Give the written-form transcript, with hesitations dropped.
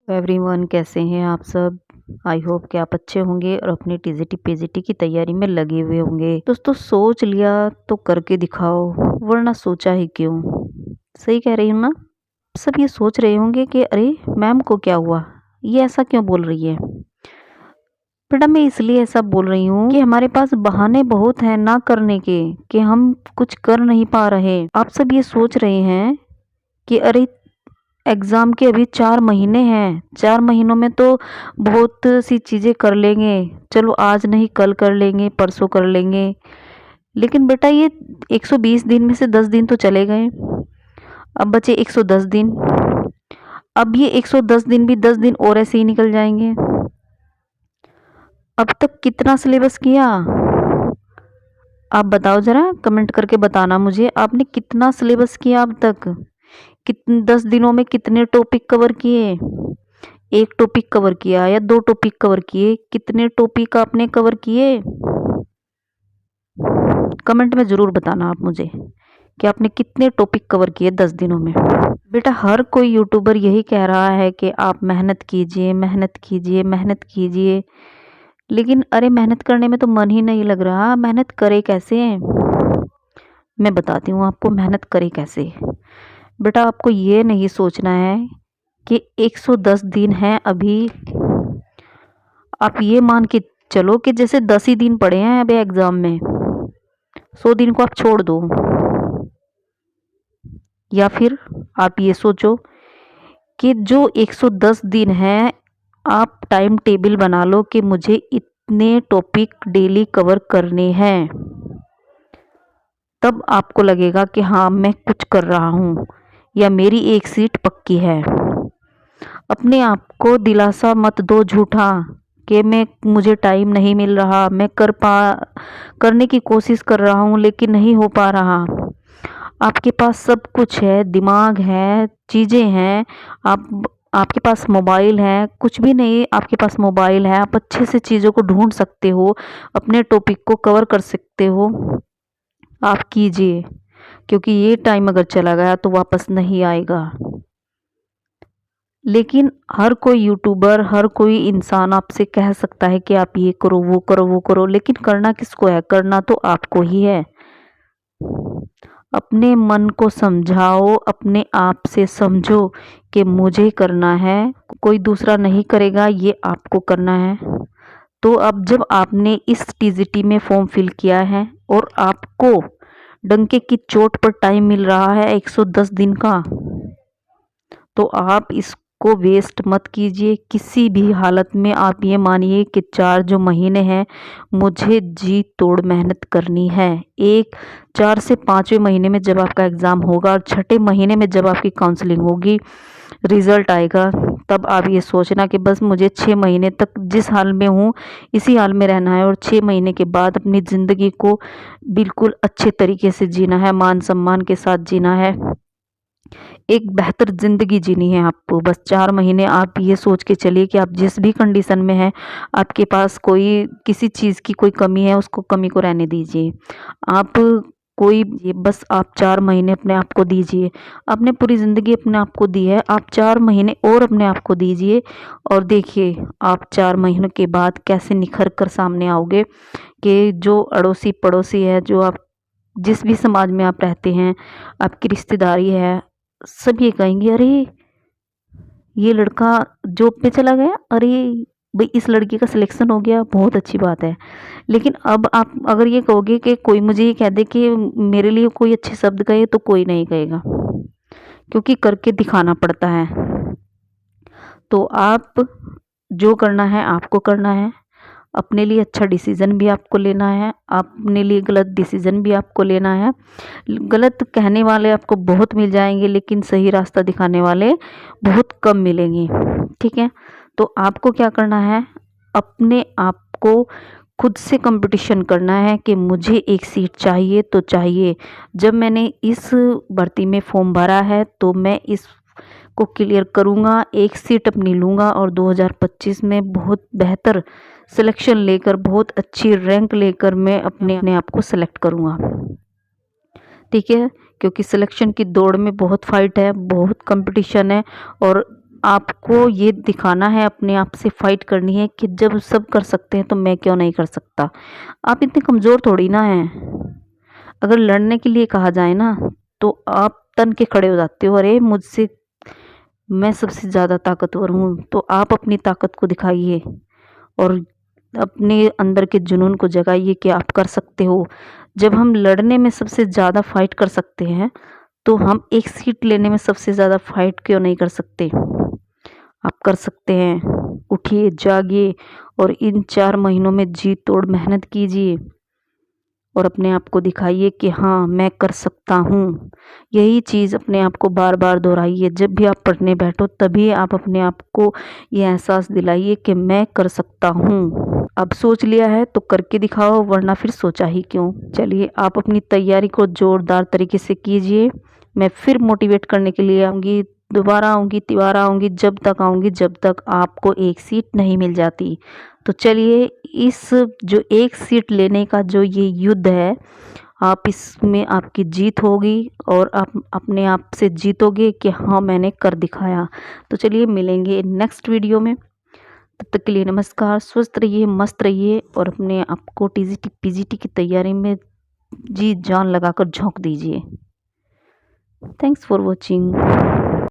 Everyone, कैसे हैं आप सब। आई होप कि आप अच्छे होंगे और अपनी टीजीटी पीजीटी की तैयारी में लगे हुए होंगे। दोस्तों, सोच लिया तो करके दिखाओ, वरना सोचा ही क्यों। सही कह रही हूँ ना। सब ये सोच रहे होंगे कि अरे मैम को क्या हुआ, ये ऐसा क्यों बोल रही है। बेटा, मैं इसलिए ऐसा बोल रही हूँ कि हमारे पास बहाने बहुत हैं ना करने के, कि हम कुछ कर नहीं पा रहे। आप सब ये सोच रहे हैं कि अरे एग्ज़ाम के अभी 4 महीने हैं, 4 महीनों में तो बहुत सी चीज़ें कर लेंगे। चलो आज नहीं कल कर लेंगे, परसों कर लेंगे। लेकिन बेटा, ये 120 दिन में से 10 दिन तो चले गए, अब बचे 110 दिन। अब ये 110 दिन भी 10 दिन और ऐसे ही निकल जाएंगे। अब तक कितना सिलेबस किया आप बताओ ज़रा, कमेंट करके बताना मुझे, आपने कितना सिलेबस किया अब तक। कितने 10 दिनों में कितने टॉपिक कवर किए। एक टॉपिक कवर किया या 2 टॉपिक कवर किए, कितने टॉपिक आपने कवर किए। कमेंट में ज़रूर बताना आप मुझे कि आपने कितने टॉपिक कवर किए 10 दिनों में। बेटा, हर कोई यूट्यूबर यही कह रहा है कि आप मेहनत कीजिए, मेहनत कीजिए, मेहनत कीजिए। लेकिन अरे मेहनत करने में तो मन ही नहीं लग रहा। मेहनत करे कैसे। मैं बताती हूँ आपको मेहनत करे कैसे। बेटा, आपको ये नहीं सोचना है कि 110 दिन हैं अभी। आप ये मान के चलो कि जैसे 10 ही दिन पड़े हैं अभी एग्ज़ाम में, 100 दिन को आप छोड़ दो। या फिर आप ये सोचो कि जो 110 दिन हैं, आप टाइम टेबल बना लो कि मुझे इतने टॉपिक डेली कवर करने हैं। तब आपको लगेगा कि हाँ, मैं कुछ कर रहा हूँ या मेरी एक सीट पक्की है। अपने आप को दिलासा मत दो झूठा कि मुझे टाइम नहीं मिल रहा, मैं करने की कोशिश कर रहा हूँ लेकिन नहीं हो पा रहा। आपके पास सब कुछ है, दिमाग है, चीज़ें हैं। आपके पास मोबाइल है, कुछ भी नहीं, आपके पास मोबाइल है, आप अच्छे से चीज़ों को ढूंढ सकते हो, अपने टॉपिक को कवर कर सकते हो। आप कीजिए, क्योंकि ये टाइम अगर चला गया तो वापस नहीं आएगा। लेकिन हर कोई यूट्यूबर, हर कोई इंसान आपसे कह सकता है कि आप ये करो, वो करो, वो करो, लेकिन करना किसको है। करना तो आपको ही है। अपने मन को समझाओ, अपने आप से समझो कि मुझे करना है, कोई दूसरा नहीं करेगा, ये आपको करना है। तो अब जब आपने इस टीजीटी में फॉर्म फिल किया है और आपको डंके की चोट पर टाइम मिल रहा है 110 दिन का, तो आप इसको वेस्ट मत कीजिए किसी भी हालत में। आप ये मानिए कि 4 जो महीने हैं, मुझे जी तोड़ मेहनत करनी है। 4 से 5वें महीने में जब आपका एग्ज़ाम होगा और 6ठे महीने में जब आपकी काउंसलिंग होगी, रिज़ल्ट आएगा, तब आप ये सोचना कि बस मुझे 6 महीने तक जिस हाल में हूँ इसी हाल में रहना है और 6 महीने के बाद अपनी ज़िंदगी को बिल्कुल अच्छे तरीके से जीना है, मान सम्मान के साथ जीना है, एक बेहतर ज़िंदगी जीनी है आपको। बस 4 महीने आप ये सोच के चलिए कि आप जिस भी कंडीशन में हैं, आपके पास कोई किसी चीज़ की कोई कमी है, उसको कमी को रहने दीजिए। आप कोई ये बस आप 4 महीने अपने आप को दीजिए। आपने पूरी ज़िंदगी अपने आप को दी है, आप 4 महीने और अपने आप को दीजिए और देखिए आप 4 महीनों के बाद कैसे निखर कर सामने आओगे कि जो अड़ोसी पड़ोसी है, जो आप जिस भी समाज में आप रहते हैं, आपकी रिश्तेदारी है, सब ये कहेंगे अरे ये लड़का जॉब पे चला गया, अरे भाई इस लड़की का सिलेक्शन हो गया, बहुत अच्छी बात है। लेकिन अब आप अगर ये कहोगे कि कोई मुझे ये कह दे कि मेरे लिए कोई अच्छे शब्द कहे, तो कोई नहीं कहेगा, क्योंकि करके दिखाना पड़ता है। तो आप जो करना है आपको करना है। अपने लिए अच्छा डिसीज़न भी आपको लेना है, अपने लिए गलत डिसीज़न भी आपको लेना है। गलत कहने वाले आपको बहुत मिल जाएंगे, लेकिन सही रास्ता दिखाने वाले बहुत कम मिलेंगे। ठीक है, तो आपको क्या करना है, अपने आप को खुद से कंपटीशन करना है कि मुझे एक सीट चाहिए तो चाहिए। जब मैंने इस भर्ती में फॉर्म भरा है तो मैं इस को क्लियर करूँगा, एक सीट अपनी लूँगा और 2025 में बहुत बेहतर सिलेक्शन लेकर, बहुत अच्छी रैंक लेकर मैं अपने आप को सेलेक्ट करूँगा। ठीक है, क्योंकि सिलेक्शन की दौड़ में बहुत फाइट है, बहुत कंपटीशन है और आपको ये दिखाना है, अपने आप से फाइट करनी है कि जब सब कर सकते हैं तो मैं क्यों नहीं कर सकता। आप इतने कमज़ोर थोड़ी ना हैं। अगर लड़ने के लिए कहा जाए ना तो आप तन के खड़े हो जाते हो, अरे मुझसे मैं सबसे ज़्यादा ताकतवर हूँ। तो आप अपनी ताकत को दिखाइए और अपने अंदर के जुनून को जगाइए कि आप कर सकते हो। जब हम लड़ने में सबसे ज़्यादा फाइट कर सकते हैं तो हम एक सीट लेने में सबसे ज़्यादा फाइट क्यों नहीं कर सकते। आप कर सकते हैं। उठिए, जागिए और इन 4 महीनों में जी तोड़ मेहनत कीजिए और अपने आप को दिखाइए कि हाँ, मैं कर सकता हूँ। यही चीज़ अपने आप को बार-बार दोहराइए। जब भी आप पढ़ने बैठो तभी आप अपने आप को ये एहसास दिलाइए कि मैं कर सकता हूँ। अब सोच लिया है तो करके दिखाओ, वरना फिर सोचा ही क्यों। चलिए, आप अपनी तैयारी को ज़ोरदार तरीके से कीजिए। मैं फिर मोटिवेट करने के लिए आऊँगी, दोबारा आऊँगी, तिबारा आऊँगी, जब तक आऊँगी जब तक आपको एक सीट नहीं मिल जाती। तो चलिए, इस जो एक सीट लेने का जो ये युद्ध है, आप इसमें आपकी जीत होगी और आप अपने आप से जीतोगे कि हाँ, मैंने कर दिखाया। तो चलिए, मिलेंगे नेक्स्ट वीडियो में। तब तक के लिए नमस्कार। स्वस्थ रहिए, मस्त रहिए और अपने आप को टीजीटी पीजीटी की तैयारी में जी जान लगाकर झोंक दीजिए। Thanks for watching.